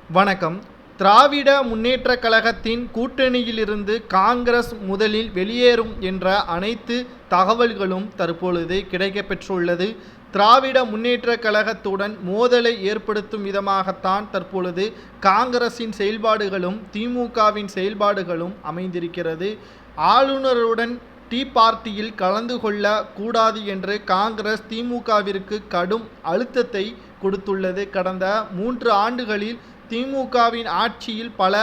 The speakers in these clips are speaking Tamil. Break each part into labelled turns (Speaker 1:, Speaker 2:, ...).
Speaker 1: வணக்கம். திராவிட முன்னேற்றக் கழகத்தின் கூட்டணியிலிருந்து காங்கிரஸ் முதலில் வெளியேறும் என்ற அனைத்து தகவல்களும் தற்பொழுது கிடைக்கப்பெற்றுள்ளது. திராவிட முன்னேற்றக் கழகத்துடன் மோதலை ஏற்படுத்தும் விதமாகத்தான் தற்பொழுது காங்கிரசின் செயல்பாடுகளும் திமுகவின் செயல்பாடுகளும் அமைந்திருக்கிறது. ஆளுநருடன் டீ பார்ட்டியில் கலந்து கொள்ள கூடாது என்று காங்கிரஸ் திமுகவிற்கு கடும் அழுத்தத்தை கொடுத்துள்ளது. கடந்த 3 ஆண்டுகளில் திமுகவின் ஆட்சியில் பல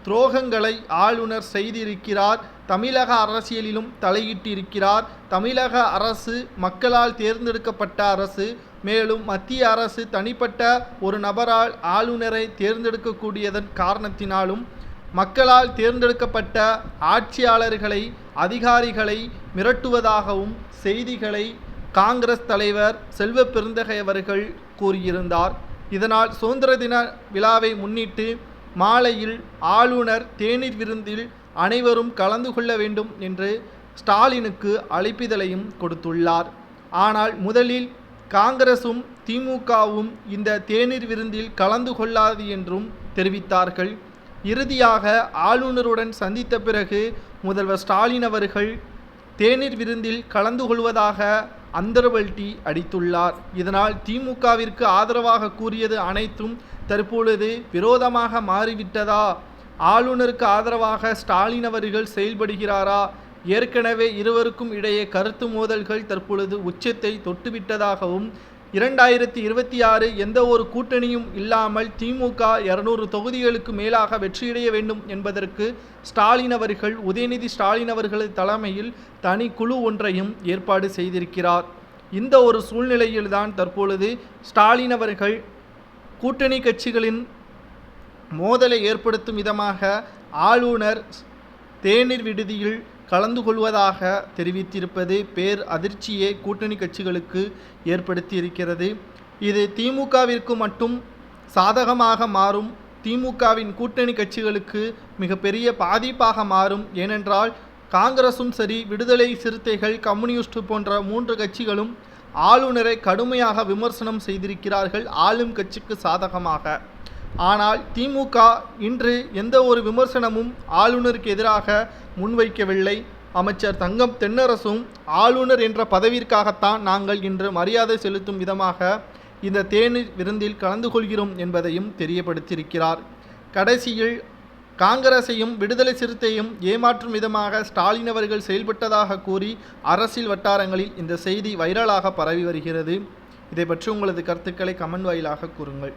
Speaker 1: துரோகங்களை ஆளுநர் செய்திருக்கிறார். தமிழக அரசியலிலும் தலையிட்டிருக்கிறார். தமிழக அரசு மக்களால் தேர்ந்தெடுக்கப்பட்ட அரசு. மேலும் மத்திய அரசு தனிப்பட்ட ஒரு நபரால் ஆளுநரை தேர்ந்தெடுக்கக்கூடியதன் காரணத்தினாலும் மக்களால் தேர்ந்தெடுக்கப்பட்ட ஆட்சியாளர்களை அதிகாரிகளை மிரட்டுவதாகவும் செய்திகளை காங்கிரஸ் தலைவர் செல்வ பெருந்தகை அவர்கள் கூறியிருந்தார். இதனால் சுதந்திர தின விழாவை முன்னிட்டு மாலையில் ஆளுநர் தேநீர் விருந்தில் அனைவரும் கலந்து கொள்ள வேண்டும் என்று ஸ்டாலினுக்கு அழைப்பிதழையும் கொடுத்துள்ளார். ஆனால் முதலில் காங்கிரசும் திமுகவும் இந்த தேநீர் விருந்தில் கலந்து கொள்ளாது என்றும் தெரிவித்தார்கள். இறுதியாக ஆளுநருடன் சந்தித்த பிறகு முதல்வர் ஸ்டாலின் அவர்கள் தேநீர் விருந்தில் கலந்து கொள்வதாக அந்தர்வல்டி அடித்துள்ளார். இதனால் திமுகவிற்கு ஆதரவாக கூறியது அனைத்தும் தற்பொழுது விரோதமாக மாறிவிட்டதா? ஆளுநருக்கு ஆதரவாக ஸ்டாலின் அவர்கள் செயல்படுகிறாரா? ஏற்கனவே இருவருக்கும் இடையே கருத்து மோதல்கள் தற்பொழுது உச்சத்தை தொட்டுவிட்டதாகவும் 2026 எந்த ஒரு கூட்டணியும் இல்லாமல் திமுக 200 தொகுதிகளுக்கு மேலாக வெற்றியடைய வேண்டும் என்பதற்கு ஸ்டாலின் அவர்கள் உதயநிதி ஸ்டாலின் அவர்களது தலைமையில் தனி குழு ஒன்றையும் ஏற்பாடு செய்திருக்கிறார். இந்த ஒரு சூழ்நிலையில்தான் தற்பொழுது ஸ்டாலின் அவர்கள் கூட்டணி கட்சிகளின் மோதலை ஏற்படுத்தும் விதமாக ஆளுநர் தேநீர் விடுதியில் கலந்து கொள்வதாக தெரிவித்திருப்பது பேர் அதிர்ச்சியை கூட்டணி கட்சிகளுக்கு ஏற்படுத்தியிருக்கிறது. இது திமுகவிற்கு மட்டும் சாதகமாக மாறும். திமுகவின் கூட்டணி கட்சிகளுக்கு மிகப்பெரிய பாதிப்பாக மாறும். ஏனென்றால் காங்கிரசும் சரி, விடுதலை சிறுத்தைகள், கம்யூனிஸ்ட் போன்ற 3 கட்சிகளும் ஆளுநரை கடுமையாக விமர்சனம் செய்திருக்கிறார்கள் ஆளும் கட்சிக்கு சாதகமாக. ஆனால் திமுக இன்று எந்த ஒரு விமர்சனமும் ஆளுநருக்கு எதிராக முன்வைக்கவில்லை. அமைச்சர் தங்கம் தென்னரசும் ஆளுநர் என்ற பதவிற்காகத்தான் நாங்கள் இன்று மரியாதை செலுத்தும் விதமாக இந்த தேநீர் விருந்தில் கலந்து கொள்கிறோம் என்பதையும் தெரியப்படுத்தியிருக்கிறார். கடைசியில் காங்கிரஸையும் விடுதலை சிறுத்தையும் ஏமாற்றும் விதமாக ஸ்டாலின் அவர்கள் செயல்பட்டதாக கூறி அரசியல் வட்டாரங்களில் இந்த செய்தி வைரலாக பரவி வருகிறது. இதை பற்றி உங்களது கருத்துக்களை கமெண்ட் வாயிலாக கூறுங்கள்.